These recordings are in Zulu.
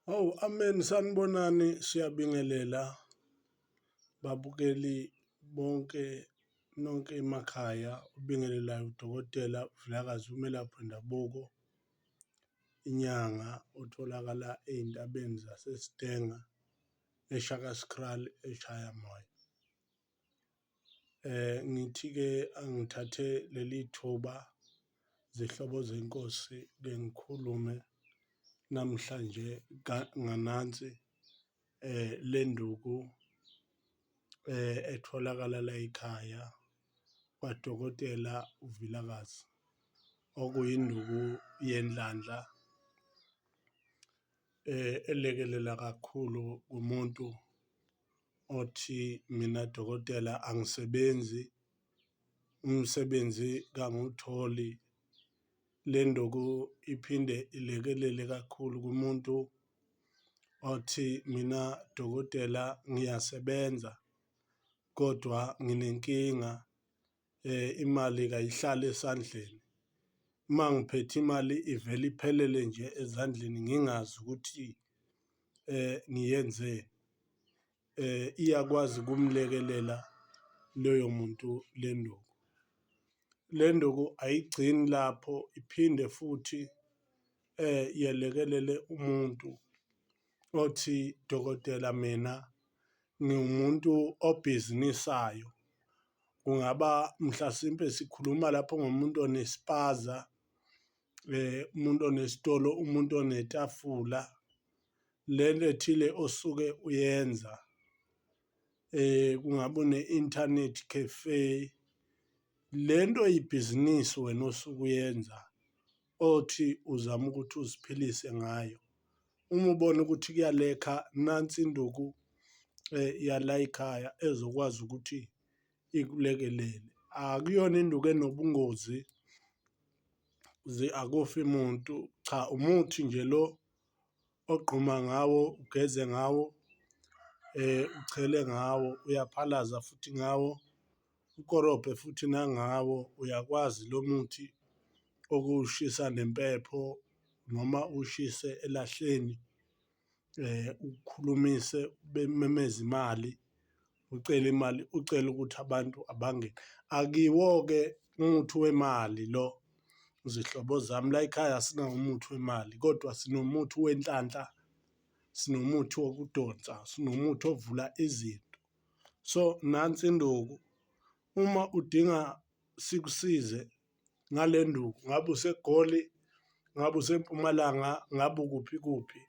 Amen, sanibonani, siyabingelela babukeli bonke nonke emakhaya. Ubingelelayo udokotela Vilakazi umelaphi wendabuko, inyanga otholakala ey'ntabeni zaseSitenga eShakaskrali eShaya moya. Ngithi-ke angithathe leli thuba zihlobo zenkosi ke ngikhulume namhlanje nganansi lenduku etholakala la ekhaya kwaDokotela uVilakazi, okuyinduku yendlandla elekelela kakhulu kumuntu othi mina dokotela angisebenzi, umsebenzi kangutholi. Le nduku iphinde ilekelele kakhulu kumuntu othi mina dokotela ngiyasebenza kodwa nginenkinga, imali kayihlali esandleni. Uma ngiphethe imali ivele iphelele nje ezandleni ngingazi ukuthi ngiyenzeni. Iyakwazi ukumlekelela loyo muntu le nduku. Le nduku ayigcini lapho, iphinde futhi yelekelele umuntu othi dokotela mina ngiwumuntu obhizinisisayo. Kungaba mhlasimpe sikhuluma lapho ngomuntu onespaza, umuntu onesitolo, umuntu onetafula, lento ethile osuke uyenza. Kungabe une-internet cafe, lento yibhizinisi wena osuke uyenza othi uzama ukuthi uziphilise ngayo. Uma ubona ukuthi kuyalekha, nansi induku yala ekhaya ezokwazi ukuthi ikulekelele. Akuyona induku enobungozi, akufi muntu, cha, umuthi nje lo ogquma ngawo, ugeze ngawo, uchele ngawo, uyaphalaza futhi ngawo, ukorobhe futhi nangawo. Uyakwazi lo muthi okuwushisa nempepho noma ushise elahleni, ukhulumise bememeza imali, ucele imali, ucele ukuthi abantu abangene. Akiwo-ke umuthi wemali lo, zihlobo zami. La ekhaya asinawo umuthi wemali kodwa sinomuthi wenhlanhla, sinomuthi wokudonsa, sinomuthi ovula izinto. So nansi induku, uma udinga sikusize ngale nduku, ngabe useGoli, ngabe useMpumalanga, ngabe ukuphi kuphi,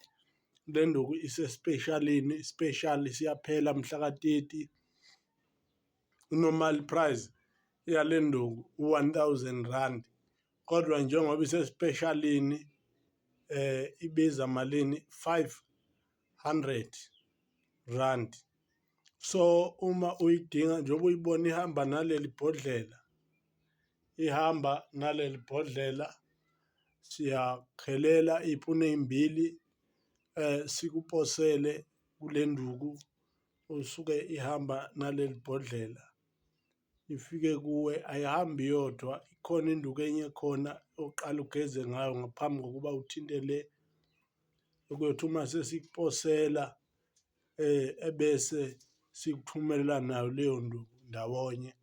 le nduku isespeshalini, special siyaphela mhla ka-30. I-normal price yale nduku u-R1,000 kodwa njengoba isespeshalini ibiza malini, R500. So uma uyidinga njengoba uyibona ihamba naleli bhodlela, siyakhelela iy'puni ey'mbili sikuposele kule nduku usuke ihamba naleli bhodlela ifike kuwe. Ayihambi yodwa, ikhona induku enye khona oqala ugeze ngayo ngaphambi kokuba uthinte le, okuyothi uma sesikuposela ebese sikuthumelela nayo leyo nduku ndawonye,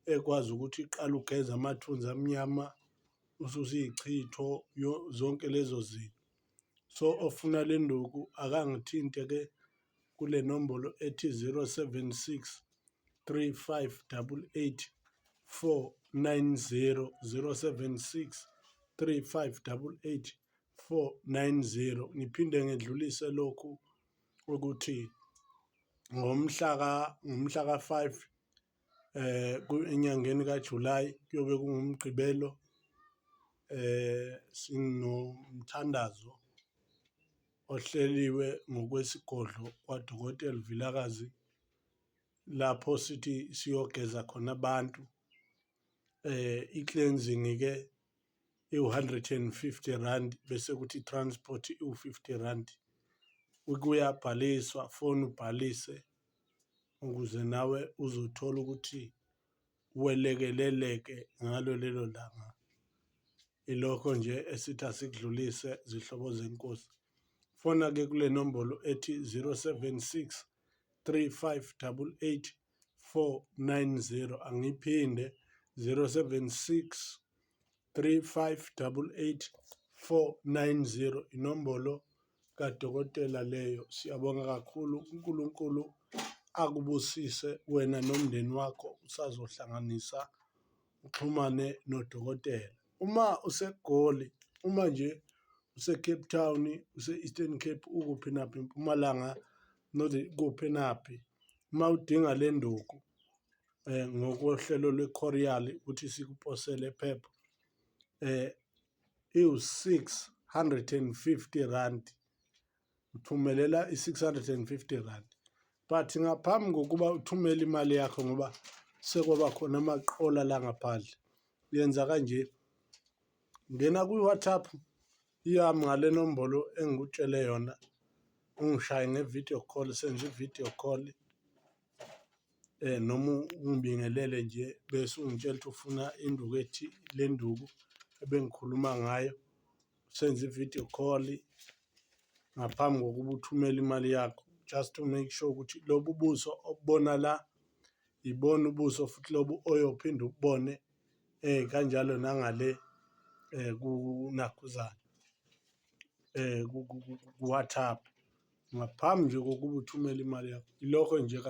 ekwazi ukuthi iqale ugeze amathunzi amnyama, ususe iy'chitho, zonke lezo zinto. So ofuna le nduku akangithinte-ke kule nombolo ethi 076 3588 490, 076 3588 490. Ngiphinde ngedlulise lokhu ukuthi ngomhla ka-5 enyangeni kaJulayi kuyobe kungumgqibelo, sinomthandazo ohleliwe ngokwesigodlo kwaDokotela Vilakazi, lapho sithi siyogeza khona abantu. I-cleansing-ke iwu-R150 bese kuthi i-transport iwu-R50. Kuyabhaliswa, fona ubhalise ukuze nawe uzothola ukuthi welekeleleke ngalo lelo langa. Ilokho nje esithi asikudlulise, zihlobo zenkosi. Fona-ke kule nombolo ethi 076 3588 490. Angiphinde 076 3588 490 inombolo kadokotela leyo. Siyabonga kakhulu, uNkulunkulu akubusise wena nomndeni wakho usazohlanganisa uxhumane nodokotela. Uma useGoli, uma nje use-Cape Town, use-Eastern Cape, ukuphi naphi, Mpumalanga, kuphi naphi, uma udinga le nduku ngokohlelo lwe-courier ukuthi sikuposele phepha, iwu-650 rand, uthumelela i-650 rand. But ngaphambi kokuba uthumele imali yakho, ngoba sekwaba khona amaqola la ngaphandle, yenza kanje: ngena kwi-WhatsApp yami ngale nombolo engikutshele yona, ungishaye nge-video call, senze i-video call, noma ungibingelele nje bese ungitshela ukuthi ufuna induku ethi, le nduku ebengikhuluma ngayo, senze i-video call ngaphambi kokuba uthumele imali yakho, just to make sure ukuthi lobu buso obubona la ibona ubuso futhi lobu oyophinda ubone kanjalo nangale kunakhuzana ku-WhatsApp ngaphambi nje kokuba uthumele imali yakho. Ilokho nje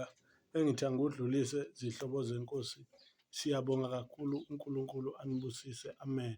engithi angikudlulise, zihlobo zenkosi. Siyabonga kakhulu, uNkulunkulu anibusise, amen.